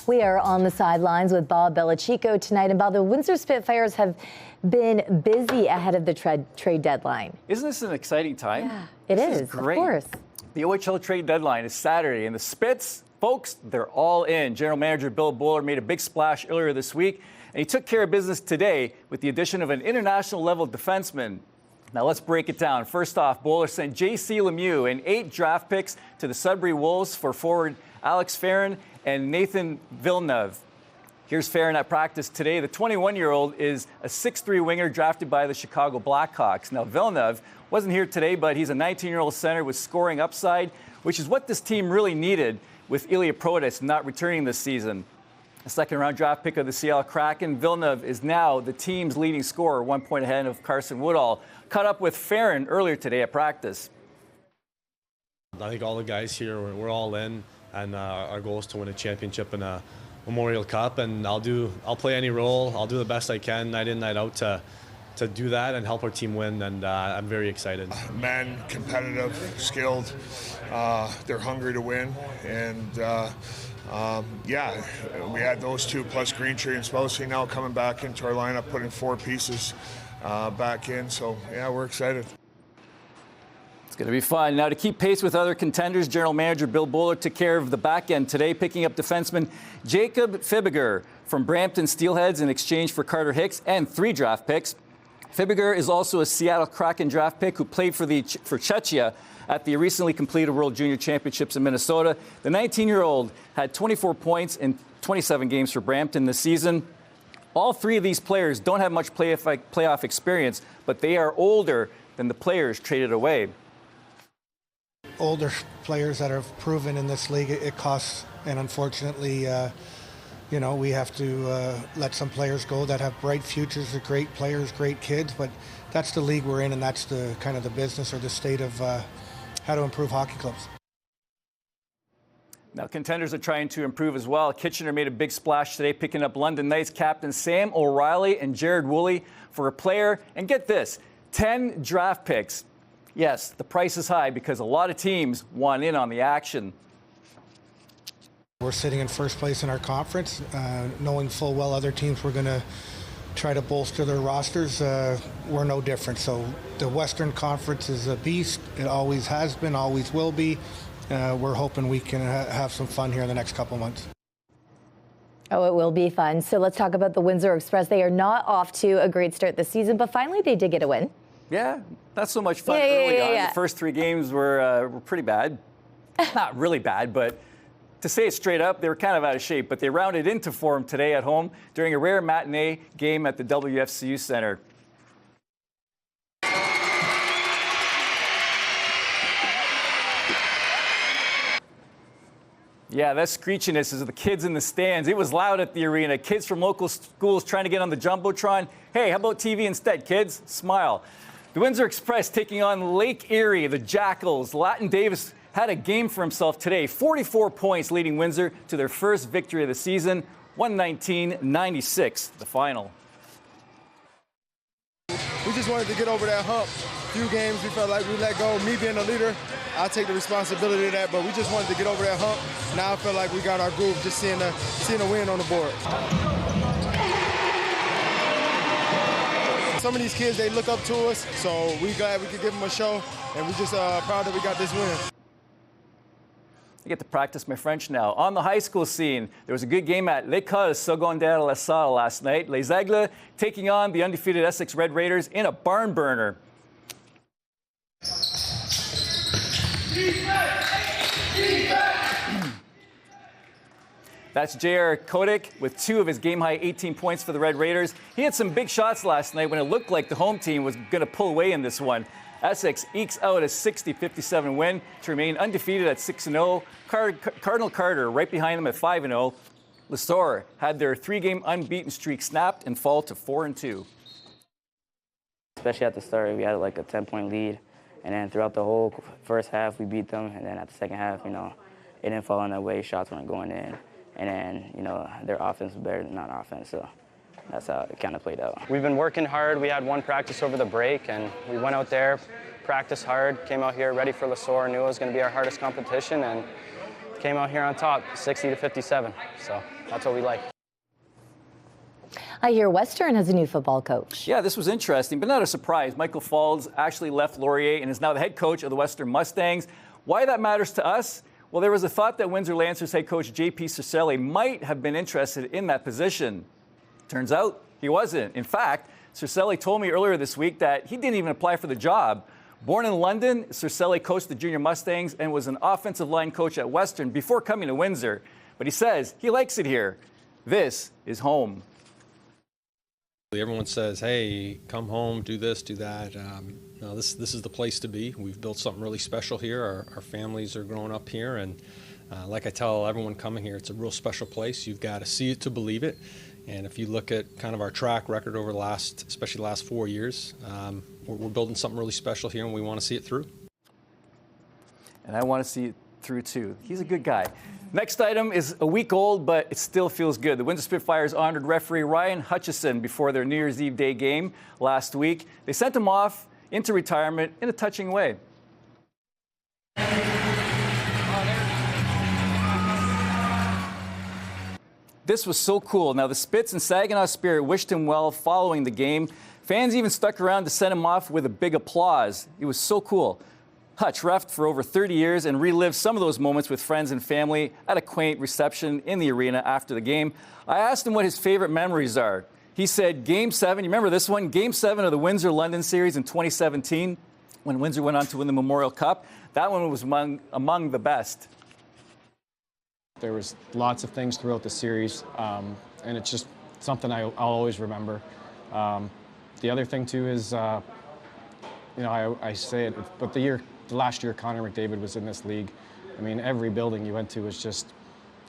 We are on the sidelines with Bob Bellacicco tonight. And Bob, the Windsor Spitfires have been busy ahead of the trade deadline. Isn't this an exciting time? Yeah, it is, great. Of course. The OHL trade deadline is Saturday, and the Spits, folks, they're all in. General Manager Bill Bowler made a big splash earlier this week, and he took care of business today with the addition of an international-level defenseman. Now let's break it down. First off, Bowler sent J.C. Lemieux and 8 draft picks to the Sudbury Wolves for forward Alex Farron and Nathan Villeneuve. Here's Farron at practice today. The 21-year-old is a 6'3" winger drafted by the Chicago Blackhawks. Now, Villeneuve wasn't here today, but he's a 19-year-old center with scoring upside, which is what this team really needed with Ilya Protas not returning this season. A second-round draft pick of the Seattle Kraken, Villeneuve is now the team's leading scorer, 1 point ahead of Carson Woodall. Caught up with Farron earlier today at practice. I think all the guys here, we're all in, and our goal is to win a championship and a Memorial Cup, and I'll play any role. I'll do the best I can, night in, night out, to do that and help our team win, and I'm very excited. Men, competitive, skilled, they're hungry to win, and yeah, we had those two plus Greentree and Spelsey now coming back into our lineup, putting 4 pieces back in, so yeah, we're excited. It's going to be fun. Now, to keep pace with other contenders, General Manager Bill Bowler took care of the back end today, picking up defenseman Jacob Fibiger from Brampton Steelheads in exchange for Carter Hicks and 3 draft picks. Fibiger is also a Seattle Kraken draft pick who played for Czechia at the recently completed World Junior Championships in Minnesota. The 19-year-old had 24 points in 27 games for Brampton this season. All 3 of these players don't have much playoff experience, but they are older than the players traded away. Older players that have proven in this league, it costs, and unfortunately, you know, we have to let some players go that have bright futures. They're great players, great kids, but that's the league we're in, and that's the kind of the business or the state of how to improve hockey clubs. Now, contenders are trying to improve as well. Kitchener made a big splash today, picking up London Knights captain Sam O'Reilly and Jared Woolley for a player, and get this, 10 draft picks. Yes, the price is high because a lot of teams want in on the action. We're sitting in first place in our conference, knowing full well other teams were going to try to bolster their rosters. We're no different. So the Western Conference is a beast. It always has been, always will be. We're hoping we can have some fun here in the next couple months. Oh, it will be fun. So let's talk about the Windsor Express. They are not off to a great start this season, but finally they did get a win. Yeah, not so much fun early on. Yeah. The first 3 games were pretty bad. Not really bad, but to say it straight up, they were kind of out of shape. But they rounded into form today at home during a rare matinee game at the WFCU Center. Yeah, that screechiness is of the kids in the stands. It was loud at the arena. Kids from local schools trying to get on the Jumbotron. Hey, how about TV instead, kids? Smile. The Windsor Express taking on Lake Erie, the Jackals. Latin Davis had a game for himself today. 44 points leading Windsor to their first victory of the season. 119-96, the final. We just wanted to get over that hump. Few games we felt like we let go. Me being a leader, I take the responsibility of that, but we just wanted to get over that hump. Now I feel like we got our groove, just seeing a win on the board. Some of these kids, they look up to us, so we glad we could give them a show, and we're just proud that we got this win. I get to practice my French now. On the high school scene, there was a good game at l'École Secondaire La Salle last night. Les Aigles taking on the undefeated Essex Red Raiders in a barn burner. That's J.R. Kodik with 2 of his game-high 18 points for the Red Raiders. He had some big shots last night when it looked like the home team was going to pull away in this one. Essex ekes out a 60-57 win to remain undefeated at 6-0. Cardinal Carter right behind them at 5-0. Lestour had their 3-game unbeaten streak snapped and fall to 4-2. Especially at the start, we had like a 10-point lead. And then throughout the whole first half, we beat them. And then at the second half, you know, it didn't fall in that way. Shots weren't going in. And then, you know, their offense was better than non-offense. So that's how it kind of played out. We've been working hard. We had 1 practice over the break, and we went out there, practiced hard, came out here ready for Lestour, knew it was going to be our hardest competition, and came out here on top, 60-57. So that's what we like. I hear Western has a new football coach. Yeah, this was interesting, but not a surprise. Michael Falls actually left Laurier and is now the head coach of the Western Mustangs. Why that matters to us? Well, there was a thought that Windsor Lancers head coach J.P. Circelli might have been interested in that position. Turns out he wasn't. In fact, Circelli told me earlier this week that he didn't even apply for the job. Born in London, Circelli coached the Junior Mustangs and was an offensive line coach at Western before coming to Windsor. But he says he likes it here. This is home. Everyone says, hey, come home, do this, do that. No, this is the place to be. We've built something really special here. Our families are growing up here, and like I tell everyone coming here, it's a real special place. You've got to see it to believe it. And if you look at kind of our track record over the last, especially the last 4 years, we're building something really special here, and we want to see it through. And I want to see it through, too. He's a good guy. Next item is a week old, but it still feels good. The Windsor Spitfires honored referee Ryan Hutchison before their New Year's Eve Day game last week. They sent him off into retirement in a touching way. This was so cool. Now, the Spits and Saginaw Spirit wished him well following the game. Fans even stuck around to send him off with a big applause. It was so cool. Hutch refed for over 30 years and relived some of those moments with friends and family at a quaint reception in the arena after the game. I asked him what his favorite memories are. He said Game 7, you remember this one? Game 7 of the Windsor-London series in 2017 when Windsor went on to win the Memorial Cup. That one was among the best. There was lots of things throughout the series, and it's just something I'll always remember. The other thing, too, is, I say it, but the last year Connor McDavid was in this league, I mean, every building you went to was just,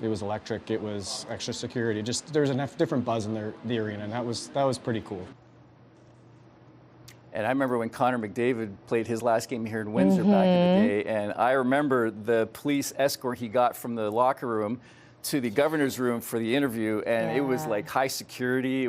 it was electric, it was extra security, just there was a different buzz in the arena, and that was pretty cool. And I remember when Connor McDavid played his last game here in Windsor back in the day, and I remember the police escort he got from the locker room to the governor's room for the interview, and it was like high security.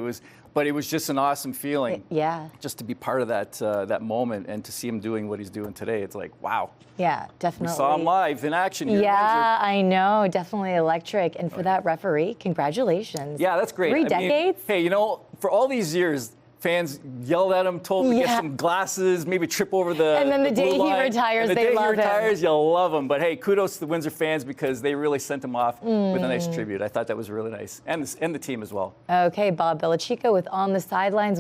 But it was just an awesome feeling. Yeah. Just to be part of that moment and to see him doing what he's doing today. It's like, wow. Yeah, definitely. We saw him live in action here in Windsor. I know. Definitely electric. And for that referee, congratulations. Yeah, that's great. 3 decades? Hey, for all these years, fans yelled at him, told him to get some glasses, maybe trip over the And then the day he retires, they love him. The day he retires, you'll love him. But hey, kudos to the Windsor fans because they really sent him off with a nice tribute. I thought that was really nice. And the team as well. Okay, Bob Bellacicco with On the Sidelines.